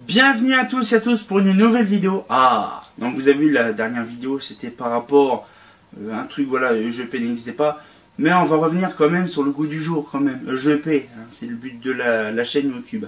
Bienvenue à tous et à tous pour une nouvelle vidéo. Donc vous avez vu la dernière vidéo, c'était par rapport à un truc, voilà, EGP n'existait pas. Mais on va revenir quand même sur le goût du jour quand même. EGP, hein, c'est le but de la chaîne YouTube.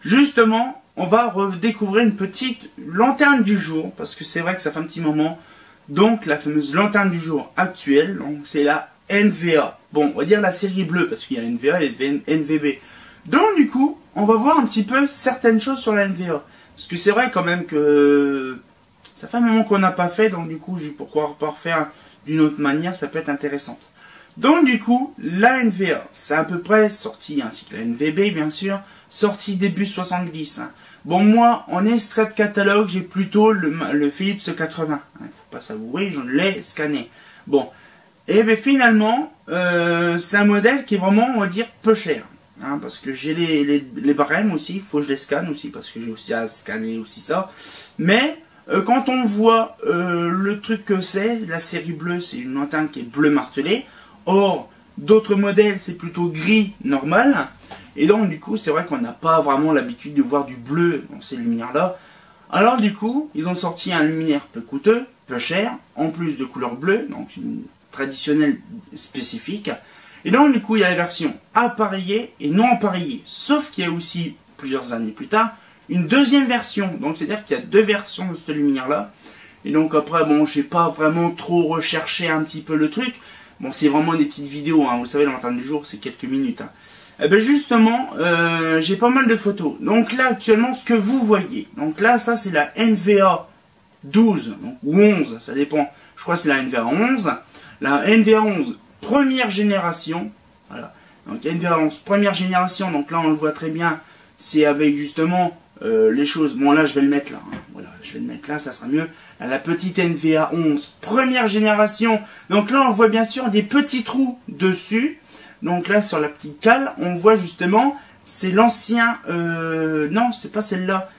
Justement, on va redécouvrir une petite lanterne du jour, parce que c'est vrai que ça fait un petit moment. Donc la fameuse lanterne du jour actuelle, c'est la NVA. Bon, on va dire la série bleue, parce qu'il y a NVA et NVB. Donc du coup, on va voir un petit peu certaines choses sur la NVA. Parce que c'est vrai quand même que ça fait un moment qu'on n'a pas fait, donc du coup, pourquoi pas refaire d'une autre manière, ça peut être intéressant. Donc du coup, la NVA, c'est à peu près sorti, ainsi que la NVB bien sûr, sorti début 70. Hein. Bon, moi, en extrait de catalogue, j'ai plutôt le Philips 80. Il ne faut pas s'avouer, je l'ai scanné. Bon, et bien finalement, c'est un modèle qui est vraiment, on va dire, peu cher. Hein, parce que j'ai les barèmes aussi, il faut que je les scanne aussi, parce que j'ai aussi à scanner aussi ça. Mais, quand on voit le truc que c'est, la série bleue, c'est une lanterne qui est bleu martelé. Or, d'autres modèles, c'est plutôt gris normal. Et donc, du coup, c'est vrai qu'on n'a pas vraiment l'habitude de voir du bleu dans ces lumières-là. Alors, du coup, ils ont sorti un luminaire peu coûteux, peu cher, en plus de couleur bleue, donc une traditionnelle spécifique. Et donc, du coup, il y a la version appareillée et non appareillée. Sauf qu'il y a aussi, plusieurs années plus tard, une deuxième version. Donc, c'est-à-dire qu'il y a deux versions de cette lumière-là. Et donc, après, bon, je n'ai pas vraiment trop recherché un petit peu le truc. Bon, c'est vraiment des petites vidéos, hein. Vous savez, la lanterne du jour, c'est quelques minutes. Hein. Et ben justement, j'ai pas mal de photos. Donc là, actuellement, ce que vous voyez. Donc là, ça, c'est la NVA 12, donc, ou 11, ça dépend. Je crois que c'est la NVA 11. La NVA 11, première génération. Voilà. Donc NVA 11, première génération. Donc là, on le voit très bien. C'est avec justement les choses. Bon, là, je vais le mettre là. Hein. Voilà, je vais le mettre là, ça sera mieux. Là, la petite NVA 11, première génération. Donc là, on voit bien sûr des petits trous dessus. Donc là, sur la petite cale, on voit justement, c'est l'ancien... non, c'est pas celle-là.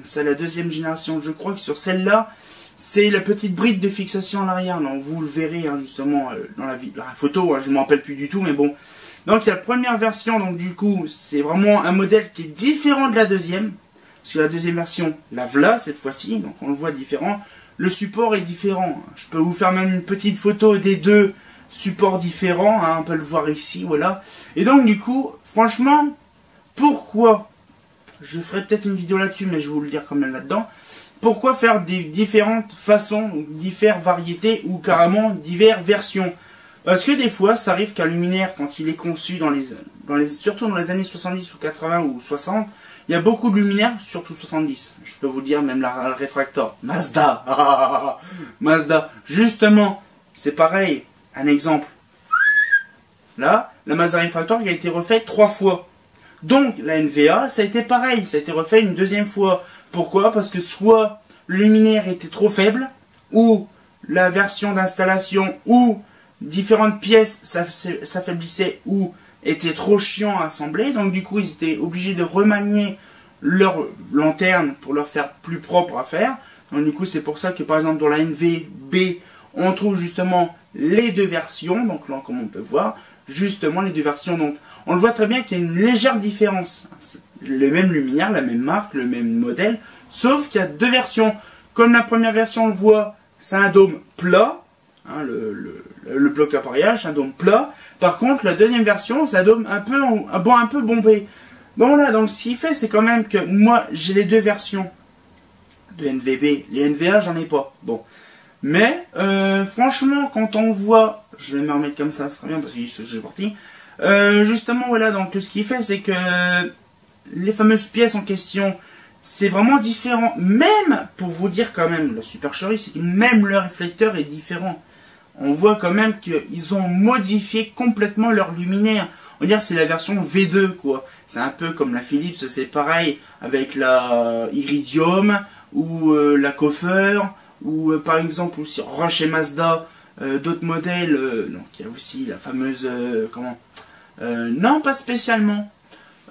C'est la deuxième génération. Je crois que sur celle-là, c'est la petite bride de fixation à l'arrière. Donc vous le verrez hein, justement dans la photo. Hein, je ne m'en rappelle plus du tout, mais bon. Donc il y a la première version. Donc du coup, c'est vraiment un modèle qui est différent de la deuxième. Parce que la deuxième version, la voilà cette fois-ci. Donc on le voit différent. Le support est différent. Je peux vous faire même une petite photo des deux supports différents, hein, on peut le voir ici, voilà. Et donc du coup, franchement, pourquoi, je ferai peut-être une vidéo là-dessus, mais je vais vous le dire quand même là-dedans, pourquoi faire des différentes façons, diverses variétés, ou carrément diverses versions? Parce que des fois, ça arrive qu'un luminaire, quand il est conçu surtout dans les années 70 ou 80 ou 60, il y a beaucoup de luminaires, surtout 70. Je peux vous dire, même la réfractor. Mazda. Mazda. Justement, c'est pareil. Un exemple. Là, la Mazda réfractor qui a été refait 3 fois. Donc, la NVA, ça a été pareil. Ça a été refait une deuxième fois. Pourquoi? Parce que soit le luminaire était trop faible, ou la version d'installation, ou différentes pièces s'affaiblissait, ou était trop chiant à assembler. Donc, du coup, ils étaient obligés de remanier leur lanterne pour leur faire plus propre à faire. Donc, du coup, c'est pour ça que, par exemple, dans la NVB, on trouve justement les deux versions, donc là comme on peut voir, justement les deux versions, donc on le voit très bien qu'il y a une légère différence. C'est le même luminaire, la même marque, le même modèle, sauf qu'il y a deux versions. Comme la première version on le voit, c'est un dôme plat, hein, le bloc appareillage, un dôme plat. Par contre la deuxième version, c'est un dôme un peu bombé. Bon là, donc ce qui fait c'est quand même que moi j'ai les deux versions de NVB, les NVA j'en ai pas. Bon. Mais, franchement, quand on voit, je vais me remettre comme ça sera bien parce que je suis parti. Justement, voilà, donc ce qui fait, c'est que les fameuses pièces en question, c'est vraiment différent. Même, pour vous dire quand même, la supercherie, c'est que même le réflecteur est différent. On voit quand même qu'ils ont modifié complètement leur luminaire. On va dire c'est la version V2, quoi. C'est un peu comme la Philips, c'est pareil, avec la Iridium, ou la Coffer, ou par exemple aussi Roche et Mazda, d'autres modèles, donc il y a aussi la fameuse, non pas spécialement,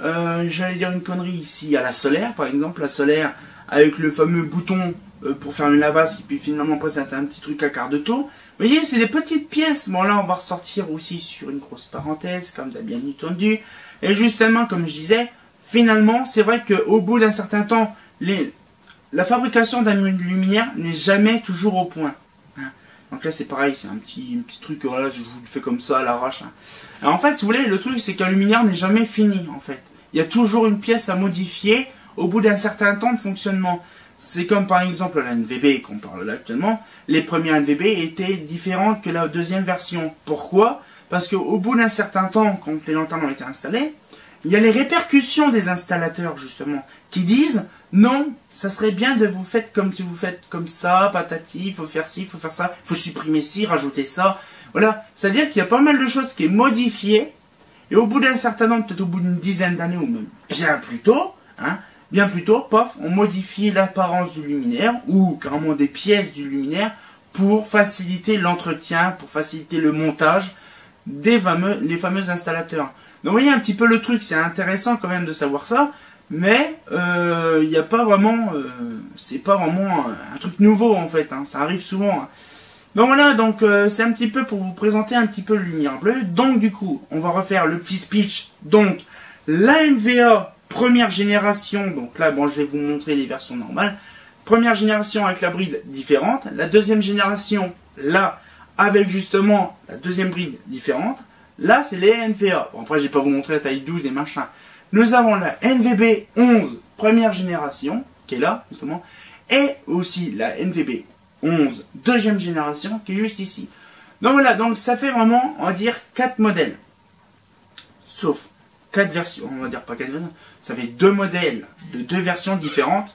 j'allais dire une connerie ici, il y a la Solaire par exemple, la Solaire avec le fameux bouton pour faire une lavasse qui peut finalement présenter un petit truc à quart de tour. Vous voyez, c'est des petites pièces. Bon là on va ressortir aussi sur une grosse parenthèse, comme t'as bien entendu, et justement comme je disais, finalement, c'est vrai qu'au bout d'un certain temps, la fabrication d'un luminaire n'est jamais toujours au point. Hein. Donc là, c'est pareil, c'est un petit truc, voilà, je vous le fais comme ça à l'arrache. Hein. Alors, en fait, si vous voulez, le truc, c'est qu'un luminaire n'est jamais fini, en fait. Il y a toujours une pièce à modifier au bout d'un certain temps de fonctionnement. C'est comme par exemple la NVB qu'on parle là actuellement. Les premières NVB étaient différentes que la deuxième version. Pourquoi? Parce qu'au bout d'un certain temps, quand les lanternes ont été installées, il y a les répercussions des installateurs justement qui disent non, ça serait bien de vous faire comme si vous faites comme ça, patati, il faut faire ci, il faut faire ça, il faut supprimer ci, rajouter ça. Voilà, c'est-à-dire qu'il y a pas mal de choses qui est modifiées et au bout d'un certain nombre, peut-être au bout d'une dizaine d'années ou même bien plus tôt, hein, bien plus tôt, paf, on modifie l'apparence du luminaire ou carrément des pièces du luminaire pour faciliter l'entretien, pour faciliter le montage les fameux installateurs. Donc vous voyez un petit peu le truc, c'est intéressant quand même de savoir ça, mais il n'y a pas vraiment, c'est pas vraiment un truc nouveau en fait, hein, ça arrive souvent. Hein. Donc voilà, donc c'est un petit peu pour vous présenter un petit peu le luminaire bleu. Donc du coup, on va refaire le petit speech. Donc la NVA première génération, donc là bon je vais vous montrer les versions normales. Première génération avec la bride différente, la deuxième génération là avec justement la deuxième bride différente. Là c'est les NVA. Bon après je vais pas vous montrer la taille 12 et machin. Nous avons la NVB 11 première génération qui est là justement et aussi la NVB 11 deuxième génération qui est juste ici. Donc voilà, donc ça fait vraiment on va dire 4 modèles. Sauf 4 versions, on va dire pas 4 versions, ça fait 2 modèles de 2 versions différentes.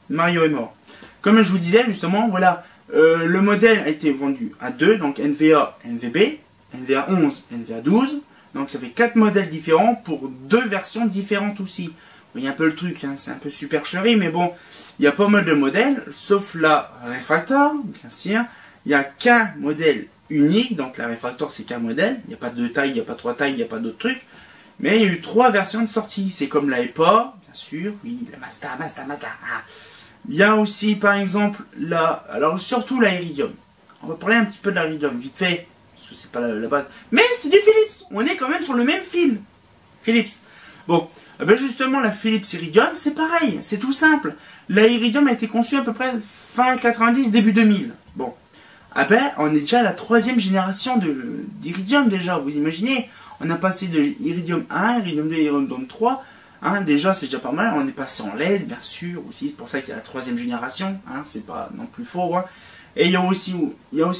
Mario est mort. Comme je vous disais justement, voilà, le modèle a été vendu à 2, donc NVA, NVB, NVA 11, NVA 12. Donc ça fait 4 modèles différents pour 2 versions différentes aussi. Vous voyez un peu le truc, hein, c'est un peu supercherie, mais bon, il y a pas mal de modèles, sauf la Refractor, bien sûr. Il n'y a qu'un modèle unique, donc la Refractor c'est qu'un modèle, il n'y a pas de 2 tailles, il n'y a pas 3 tailles, il n'y a pas d'autres trucs, mais il y a eu 3 versions de sortie, c'est comme la EPA, bien sûr, oui, la Mazda. Ah. Il y a aussi par exemple alors surtout la Iridium, on va parler un petit peu de la Iridium, vite fait, parce que c'est pas la base, mais c'est du Philips, on est quand même sur le même fil, Philips. Bon, ben justement la Philips Iridium c'est pareil, c'est tout simple, la Iridium a été conçue à peu près fin 90, début 2000, bon. Ah ben, on est déjà à la 3e génération d'Iridium déjà, vous imaginez. On a passé de Iridium 1, Iridium 2, Iridium 3. Hein, déjà, c'est déjà pas mal. On est passé en LED, bien sûr, aussi. C'est pour ça qu'il y a la 3e génération. Hein, c'est pas non plus faux. Hein. Et il y a aussi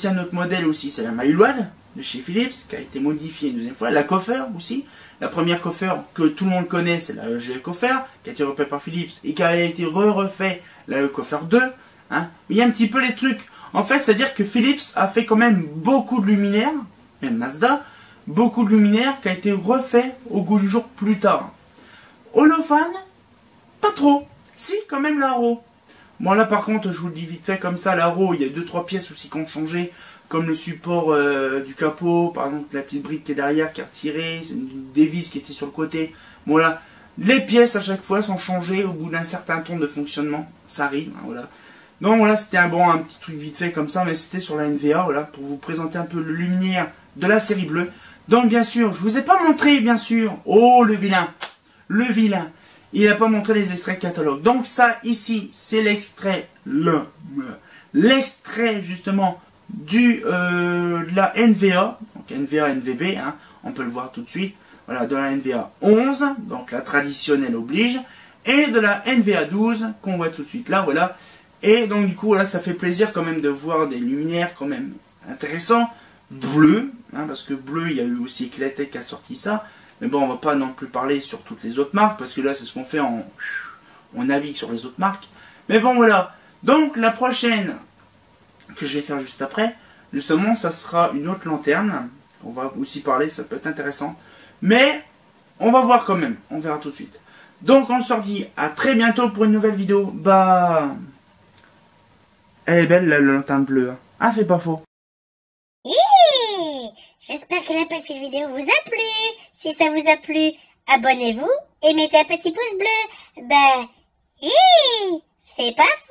un autre modèle aussi, c'est la Maillewad de chez Philips, qui a été modifiée une 2e fois. La Coffer aussi. La première Coffer que tout le monde connaît, c'est la EG Coffer, qui a été refaite par Philips et qui a été refait la Coffer 2. Hein. Il y a un petit peu les trucs. En fait, c'est-à-dire que Philips a fait quand même beaucoup de luminaires, même Mazda, beaucoup de luminaires qui a été refait au goût du jour plus tard. Holophane, pas trop. Si, quand même l'Aro. Bon là par contre, je vous le dis vite fait comme ça, l'Aro, il y a 2-3 pièces aussi qui ont changé, comme le support du capot, par exemple la petite brique qui est derrière, qui est retirée, c'est des vis qui étaient sur le côté. Bon là, les pièces à chaque fois sont changées au bout d'un certain temps de fonctionnement. Ça arrive, hein, voilà. Donc voilà, c'était un petit truc vite fait comme ça, mais c'était sur la NVA, voilà, pour vous présenter un peu le luminaire de la série bleue. Donc bien sûr, je vous ai pas montré, bien sûr, oh le vilain, il n'a pas montré les extraits catalogue. Donc ça, ici, c'est l'extrait, l'extrait justement de la NVA, donc NVA, NVB, hein, on peut le voir tout de suite, voilà, de la NVA 11, donc la traditionnelle oblige, et de la NVA 12, qu'on voit tout de suite là, voilà. Et donc du coup là ça fait plaisir quand même de voir des luminaires quand même intéressants, bleus, hein, parce que bleu il y a eu aussi Eclatec qui a sorti ça, mais bon on va pas non plus parler sur toutes les autres marques, parce que là c'est ce qu'on fait, on navigue sur les autres marques, mais bon voilà, donc la prochaine que je vais faire juste après, justement ça sera une autre lanterne, on va aussi parler, ça peut être intéressant, mais on va voir quand même, on verra tout de suite. Donc on se dit à très bientôt pour une nouvelle vidéo, bah... Elle est belle la lanterne bleue. Ah, c'est pas faux. J'espère que la petite vidéo vous a plu. Si ça vous a plu, abonnez-vous et mettez un petit pouce bleu. Bah, c'est pas faux.